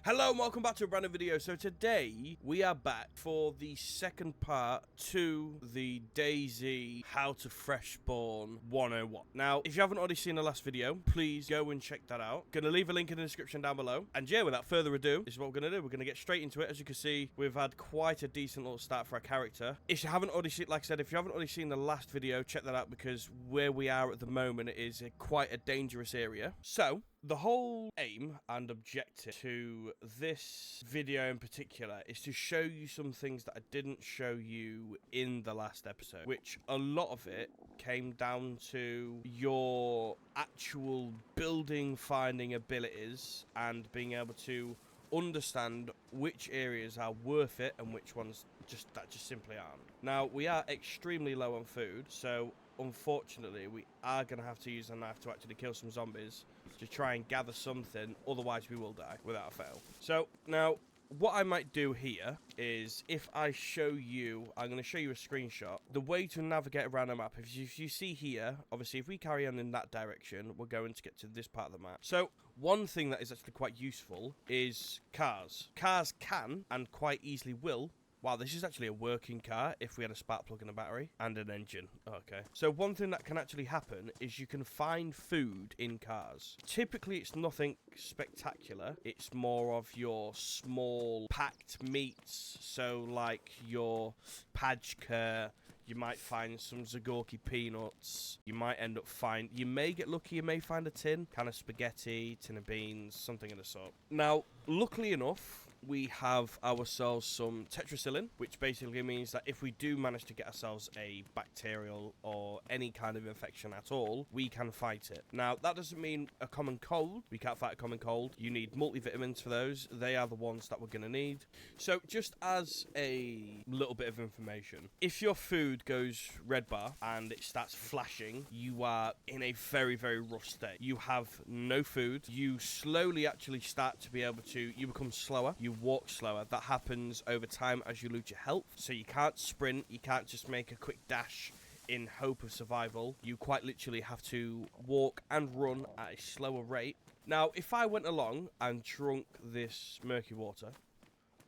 Hello and welcome back to a brand new video. So today we are back for the second part to the DayZ How to Fresh Spawn 101. Now, if you haven't already seen the last video, please go and check that out. Gonna leave a link in the description down below. And yeah, without further ado, this is what we're gonna do. We're gonna get straight into it. As you can see, we've had quite a decent little start for our character. If you haven't already seen, like I said, if you haven't already seen the last video, check that out because where we are at the moment is quite a dangerous area. So, the whole aim and objective to this video in particular is to show you some things that I didn't show you in the last episode, which a lot of it came down to your actual building finding abilities and being able to understand which areas are worth it and which ones just simply aren't. Now, we are extremely low on food, so unfortunately we are going to have to use a knife to actually kill some zombies to try and gather something, otherwise we will die without a fail. So now what I might do here is, if I show you, I'm going to show you a screenshot. The way to navigate around the map, if you see here, obviously if we carry on in that direction, we're going to get to this part of the map. So one thing that is actually quite useful is cars. Cars can, and quite easily will, wow, this is actually a working car if we had a spark plug and a battery and an engine. Okay. So one thing that can actually happen is you can find food in cars. Typically, it's nothing spectacular. It's more of your small packed meats. So like your Pajka, you might find some Zagorki peanuts. You might end up you may get lucky, you may find a tin of spaghetti, tin of beans, something of the sort. Now, luckily enough, we have ourselves some tetracillin, which basically means that if we do manage to get ourselves a bacterial or any kind of infection at all, we can fight it. Now, that doesn't mean a common cold. We can't fight a common cold. You need multivitamins for those. They are the ones that we're going to need. So, just as a little bit of information, if your food goes red bar and it starts flashing, you are in a very, very rough state. You have no food. You slowly actually start to be able to, you become slower. You walk slower. That happens over time as you lose your health. So you can't sprint. You can't just make a quick dash in hope of survival. You quite literally have to walk and run at a slower rate. Now, if I went along and drunk this murky water,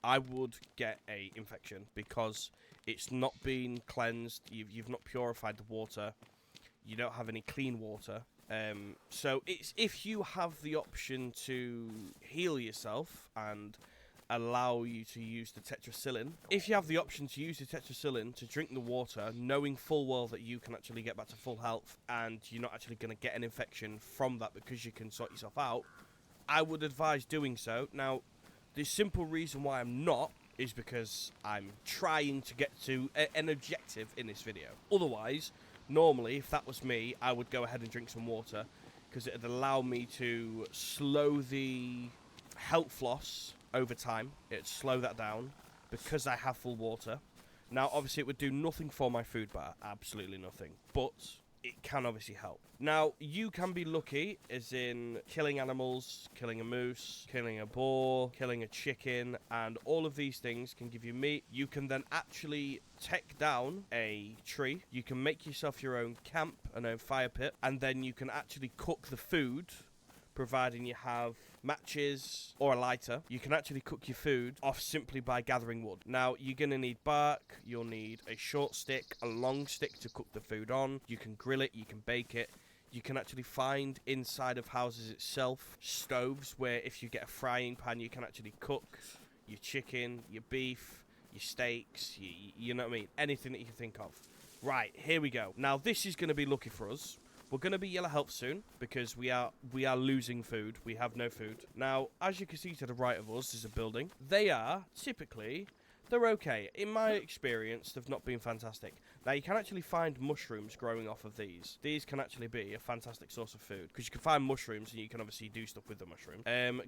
I would get a infection because it's not been cleansed. You've not purified the water. You don't have any clean water. So it's, if you have the option to heal yourself and allow you to use the tetracillin, if you have the option to use the tetracillin to drink the water, knowing full well that you can actually get back to full health and you're not actually going to get an infection from that because you can sort yourself out, I would advise doing so. Now, the simple reason why I'm not is because I'm trying to get to an objective in this video. Otherwise, normally, if that was me, I would go ahead and drink some water because it would allow me to slow the health loss over time. It'd slow that down because I have full water. Now, obviously, it would do nothing for my food bar. Absolutely nothing. But it can obviously help. Now, you can be lucky, as in killing animals, killing a moose, killing a boar, killing a chicken, and all of these things can give you meat. You can then actually take down a tree. You can make yourself your own camp, an own fire pit, and then you can actually cook the food, providing you have matches or a lighter. You can actually cook your food off simply by gathering wood. Now, you're going to need bark, you'll need a short stick, a long stick to cook the food on. You can grill it, you can bake it. You can actually find inside of houses itself stoves where if you get a frying pan, you can actually cook your chicken, your beef, your steaks, you know what I mean? Anything that you can think of. Right, here we go. Now, this is going to be lucky for us. We're going to be yellow health soon because we are losing food. We have no food. Now, as you can see to the right of us is a building. They are, typically, they're okay. In my experience, they've not been fantastic. Now, you can actually find mushrooms growing off of these. These can actually be a fantastic source of food because you can find mushrooms and you can obviously do stuff with the mushrooms.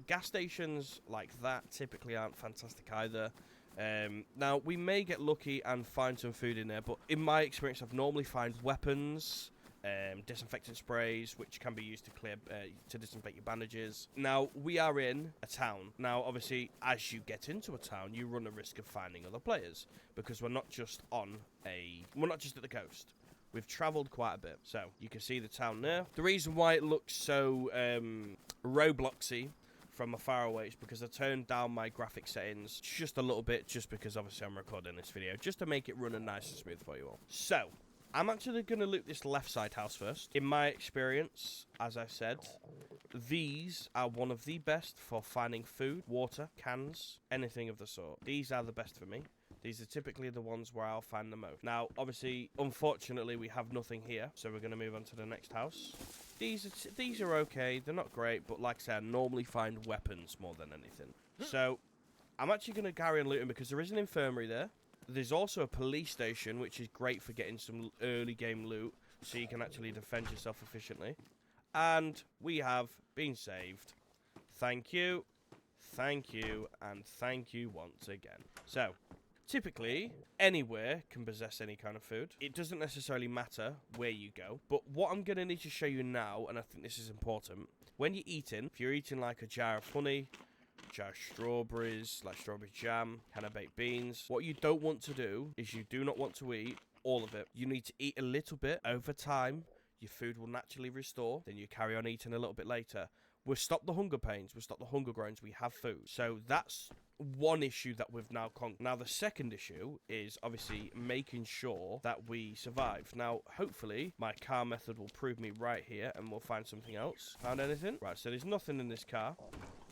Gas stations like that typically aren't fantastic either. Now, we may get lucky and find some food in there, but in my experience, I've normally find weapons, disinfectant sprays, which can be used to clear to disinfect your bandages. Now, we are in a town. Now, obviously, as you get into a town, you run a risk of finding other players because we're not just at the coast. We've travelled quite a bit. So, you can see the town there. The reason why it looks so Robloxy from a far away. It's because I turned down my graphic settings just a little bit, just because obviously I'm recording this video, just to make it run nice and smooth for you all. So, I'm actually going to loot this left side house first. In my experience, as I said, these are one of the best for finding food, water, cans, anything of the sort. These are the best for me. These are typically the ones where I'll find the most. Now, obviously, unfortunately, we have nothing here, so we're going to move on to the next house. These are okay. They're not great, but like I said, I normally find weapons more than anything. So, I'm actually going to carry on looting because there is an infirmary there. There's also a police station, which is great for getting some early game loot, so you can actually defend yourself efficiently. And we have been saved. Thank you, and thank you once again. So, typically, anywhere can possess any kind of food. It doesn't necessarily matter where you go, but what I'm going to need to show you now, and I think this is important, when you're eating, if you're eating like a jar of honey, jar of strawberries, like strawberry jam, can of baked beans, what you don't want to do is you do not want to eat all of it. You need to eat a little bit over time. Your food will naturally restore. Then you carry on eating a little bit later. We'll stop the hunger pains. We'll stop the hunger groans. We have food. So that's one issue that we've now conquered. Now, the second issue is obviously making sure that we survive. Now, hopefully, my car method will prove me right here and we'll find something else. Found anything? Right, so there's nothing in this car.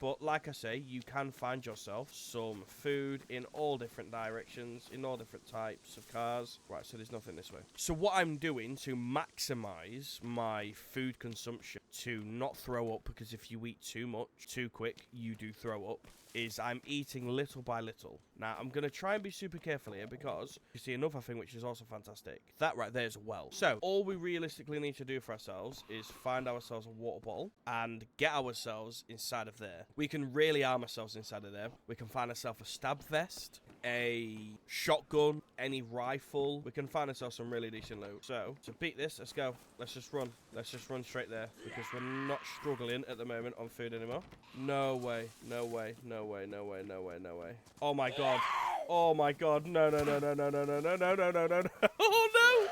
But like I say, you can find yourself some food in all different directions, in all different types of cars. Right, so there's nothing this way. So what I'm doing to maximize my food consumption, to not throw up, because if you eat too much, too quick, you do throw up, is I'm eating little by little. Now, I'm going to try and be super careful here because you see another thing which is also fantastic. That right there is a well. So, all we realistically need to do for ourselves is find ourselves a water bottle and get ourselves inside of there. We can really arm ourselves inside of there. We can find ourselves a stab vest, a shotgun, any rifle. We can find ourselves some really decent loot. So, to beat this, let's go. Let's just run. Let's just run straight there because we're not struggling at the moment on food anymore. No way. No way. No way. No way. No way. No way. Oh my god. Oh my god. No, no, no, no, no, no, no, no, no, no, no, no. Oh no.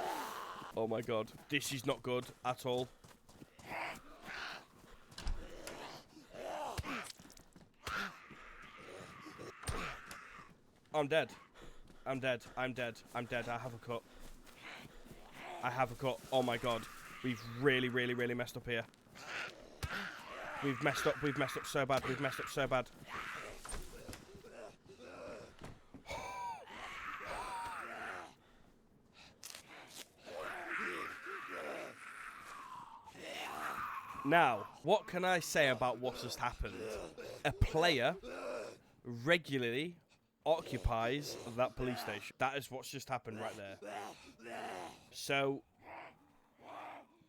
Oh my god. This is not good at all. I'm dead. I'm dead. I'm dead. I'm dead. I have a cut. I have a cut. Oh my god. We've really, really, really messed up here. We've messed up. We've messed up so bad. We've messed up so bad. Now, what can I say about what's just happened? A player regularly occupies that police station. That is what's just happened right there. So,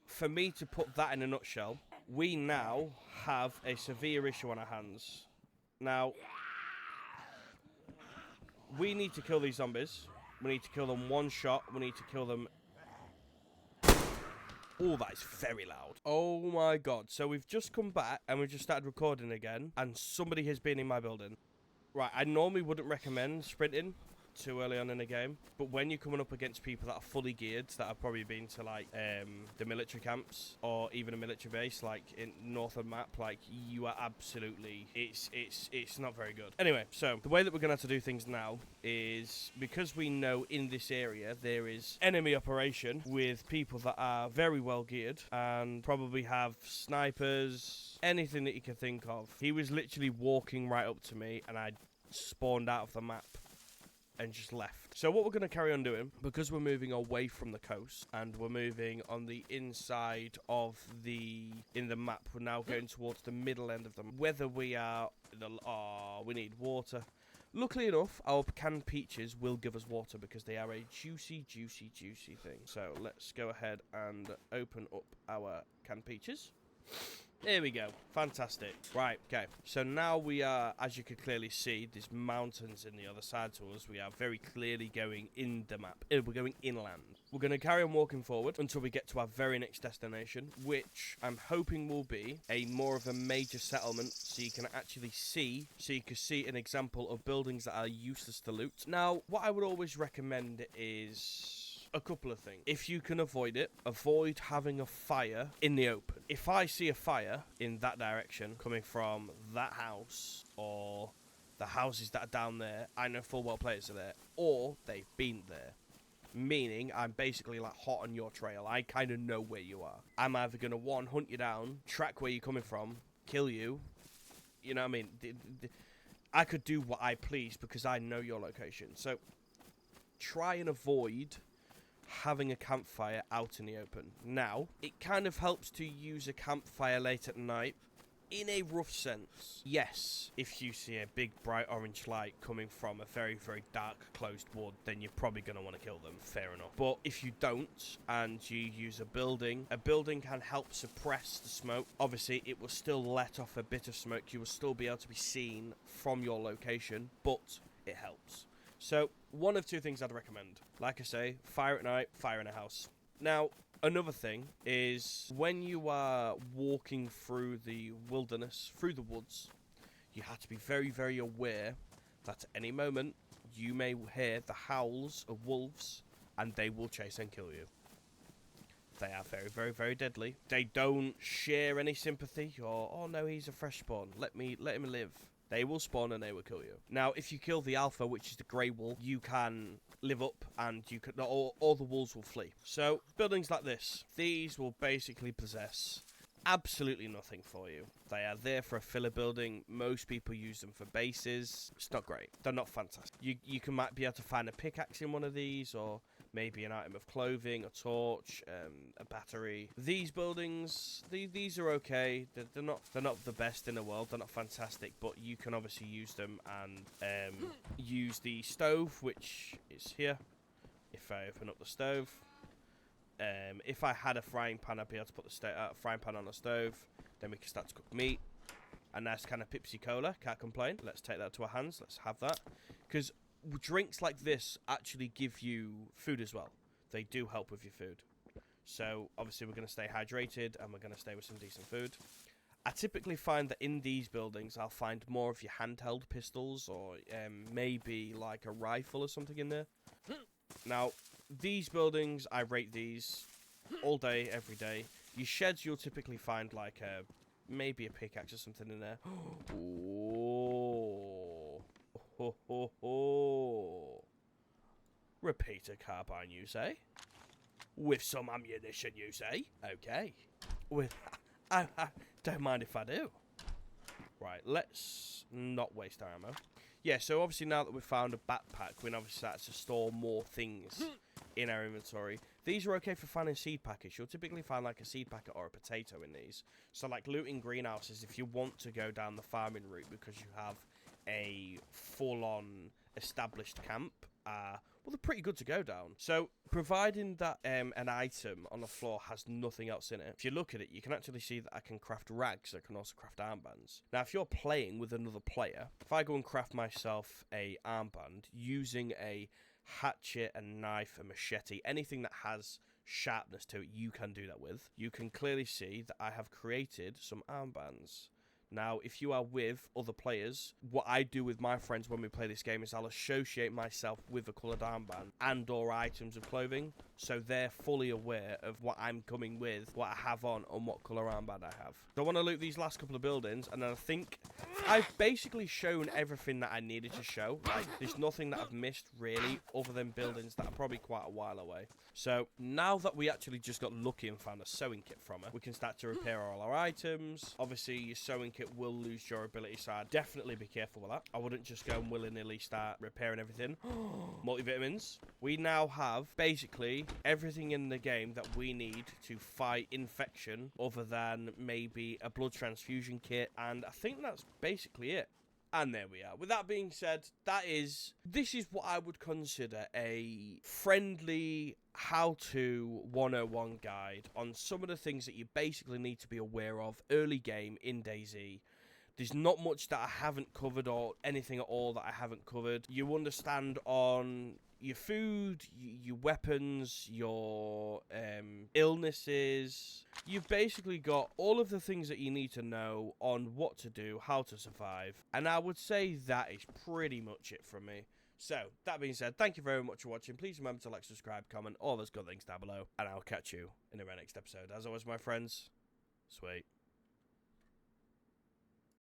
for me to put that in a nutshell, we now have a severe issue on our hands. Now, we need to kill these zombies. We need to kill them one shot. We need to kill them... Oh, that is very loud. Oh my god. So we've just come back and we've just started recording again and somebody has been in my building. Right, I normally wouldn't recommend sprinting too early on in the game, but when you're coming up against people that are fully geared, that have probably been to like the military camps or even a military base like in north of map, like you are absolutely, it's not very good. Anyway, so the way that we're gonna have to do things now is, because we know in this area there is enemy operation with people that are very well geared and probably have snipers, anything that you can think of. He was literally walking right up to me and I spawned out of the map and just left. So what we're going to carry on doing, because we're moving away from the coast and we're moving on the inside of the map, we're now going towards the middle end of them. Whether we are we need water. Luckily enough, our canned peaches will give us water because they are a juicy, juicy, juicy thing. So let's go ahead and open up our canned peaches. There we go. Fantastic. Right, okay. So now we are, as you can clearly see, there's mountains in the other side to us. We are very clearly going in the map. We're going inland. We're going to carry on walking forward until we get to our very next destination, which I'm hoping will be a more of a major settlement, so you can actually see, an example of buildings that are useless to loot. Now, what I would always recommend is a couple of things. If you can avoid it, avoid having a fire in the open. If I see a fire in that direction coming from that house or the houses that are down there, I know full well players are there, or they've been there. Meaning, I'm basically like hot on your trail. I kind of know where you are. I'm either going to, one, hunt you down, track where you're coming from, kill you. You know what I mean? I could do what I please because I know your location. So, try and avoid having a campfire out in the open. Now, it kind of helps to use a campfire late at night. In a rough sense, yes, if you see a big bright orange light coming from a very, very dark closed wood, then you're probably going to want to kill them, fair enough. But if you don't, and you use a building can help suppress the smoke. Obviously, it will still let off a bit of smoke. You will still be able to be seen from your location, but it helps. So, one of two things I'd recommend. Like I say, fire at night, fire in a house. Now, another thing is when you are walking through the wilderness, through the woods, you have to be very, very aware that at any moment you may hear the howls of wolves and they will chase and kill you. They are very, very, very deadly. They don't share any sympathy or, oh no, he's a fresh spawn. Let him live. They will spawn and they will kill you. Now, if you kill the alpha, which is the grey wolf, you can live up and you can all the wolves will flee. So, buildings like this, these will basically possess absolutely nothing for you. They are there for a filler building. Most people use them for bases. It's not great. They're not fantastic. You might be able to find a pickaxe in one of these, or maybe an item of clothing, a torch, a battery. These buildings, these are okay. They're not the best in the world. They're not fantastic, but you can obviously use them and use the stove, which is here. If I open up the stove, if I had a frying pan, I'd be able to put the frying pan on the stove. Then we can start to cook meat. And that's kind of Pepsi Cola. Can't complain. Let's take that to our hands. Let's have that. Because drinks like this actually give you food as well. They do help with your food. So, obviously, we're going to stay hydrated and we're going to stay with some decent food. I typically find that in these buildings, I'll find more of your handheld pistols or maybe like a rifle or something in there. Now, these buildings, I rate these all day, every day. Your sheds, you'll typically find like maybe a pickaxe or something in there. Oh. Ho, ho, ho. Repeater carbine, you say? With some ammunition, you say? Okay. I don't mind if I do. Right, let's not waste our ammo. Yeah, so obviously now that we've found a backpack, we can obviously start to store more things in our inventory. These are okay for finding seed packets. You'll typically find like a seed packet or a potato in these. So like looting greenhouses, if you want to go down the farming route because you have a full-on established camp, well, they're pretty good to go down. So, providing that an item on the floor has nothing else in it, if you look at it, you can actually see that I can craft rags. I can also craft armbands. Now, if you're playing with another player, if I go and craft myself a armband using a hatchet, a knife, a machete, anything that has sharpness to it, you can do that with. You can clearly see that I have created some armbands. Now, if you are with other players, what I do with my friends when we play this game is I'll associate myself with a coloured armband and or items of clothing, so they're fully aware of what I'm coming with, what I have on, and what colour armband I have. So I want to loot these last couple of buildings, and then I think I've basically shown everything that I needed to show. Like, there's nothing that I've missed, really, other than buildings that are probably quite a while away. So, now that we actually just got lucky and found a sewing kit from her, we can start to repair all our items. Obviously, your sewing kit will lose durability, so I'd definitely be careful with that. I wouldn't just go and willy-nilly start repairing everything. Multivitamins. We now have, basically, everything in the game that we need to fight infection, other than maybe a blood transfusion kit, and I think that's basically it. And there we are. With that being said, this is what I would consider a friendly how-to 101 guide on some of the things that you basically need to be aware of early game in DayZ. There's not much that I haven't covered or anything at all that I haven't covered. You understand on your food, your weapons, your illnesses. You've basically got all of the things that you need to know on what to do, how to survive. And I would say that is pretty much it from me. So, that being said, thank you very much for watching. Please remember to like, subscribe, comment, all those good things down below. And I'll catch you in the very next episode. As always, my friends, sweet.